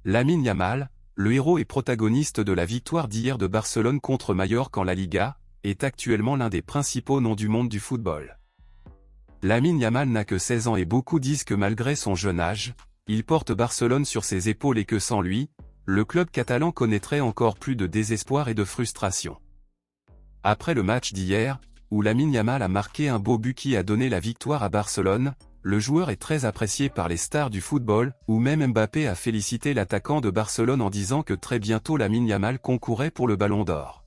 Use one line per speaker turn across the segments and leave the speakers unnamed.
Lamine Yamal, le héros et protagoniste de la victoire d'hier de Barcelone contre Mallorca en La Liga, est actuellement l'un des principaux noms du monde du football. Lamine Yamal n'a que 16 ans et beaucoup disent que malgré son jeune âge, il porte Barcelone sur ses épaules et que sans lui, le club catalan connaîtrait encore plus de désespoir et de frustration. Après le match d'hier, où Lamine Yamal a marqué un beau but qui a donné la victoire à Barcelone, le joueur est très apprécié par les stars du football, où même Mbappé a félicité l'attaquant de Barcelone en disant que très bientôt Lamine Yamal concourait pour le Ballon d'Or.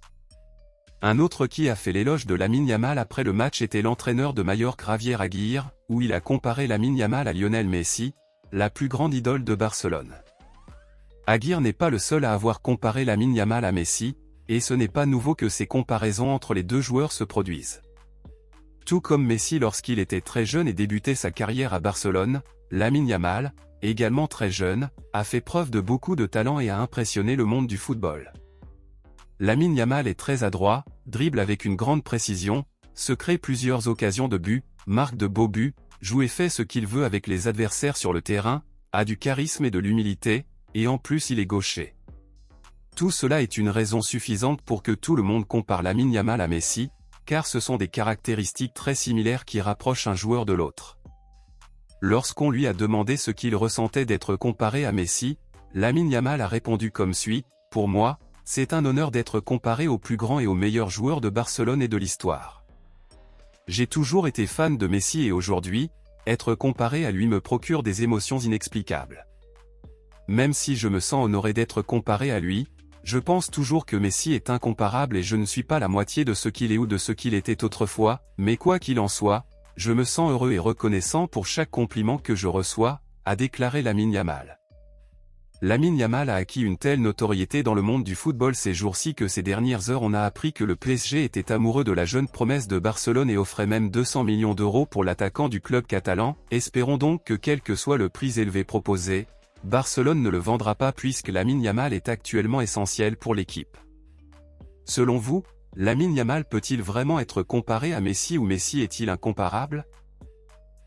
Un autre qui a fait l'éloge de Lamine Yamal après le match était l'entraîneur de Mallorca Javier Aguirre, où il a comparé Lamine Yamal à Lionel Messi, la plus grande idole de Barcelone. Aguirre n'est pas le seul à avoir comparé Lamine Yamal à Messi, et ce n'est pas nouveau que ces comparaisons entre les deux joueurs se produisent. Tout comme Messi lorsqu'il était très jeune et débutait sa carrière à Barcelone, Lamine Yamal, également très jeune, a fait preuve de beaucoup de talent et a impressionné le monde du football. Lamine Yamal est très adroit, dribble avec une grande précision, se crée plusieurs occasions de but, marque de beaux buts, joue et fait ce qu'il veut avec les adversaires sur le terrain, a du charisme et de l'humilité, et en plus il est gaucher. Tout cela est une raison suffisante pour que tout le monde compare Lamine Yamal à Messi, car ce sont des caractéristiques très similaires qui rapprochent un joueur de l'autre. Lorsqu'on lui a demandé ce qu'il ressentait d'être comparé à Messi, Lamine Yamal a répondu comme suit: « Pour moi, c'est un honneur d'être comparé au plus grand et au meilleur joueur de Barcelone et de l'histoire. J'ai toujours été fan de Messi et aujourd'hui, être comparé à lui me procure des émotions inexplicables. Même si je me sens honoré d'être comparé à lui, je pense toujours que Messi est incomparable et je ne suis pas la moitié de ce qu'il est ou de ce qu'il était autrefois, mais quoi qu'il en soit, je me sens heureux et reconnaissant pour chaque compliment que je reçois, » a déclaré Lamine Yamal. Lamine Yamal a acquis une telle notoriété dans le monde du football ces jours-ci que ces dernières heures on a appris que le PSG était amoureux de la jeune promesse de Barcelone et offrait même 200 millions d'euros pour l'attaquant du club catalan. Espérons donc que quel que soit le prix élevé proposé, Barcelone ne le vendra pas puisque Lamine Yamal est actuellement essentiel pour l'équipe. Selon vous, Lamine Yamal peut-il vraiment être comparé à Messi ou Messi est-il incomparable?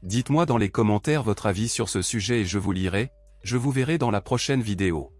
Dites-moi dans les commentaires votre avis sur ce sujet et je vous lirai, je vous verrai dans la prochaine vidéo.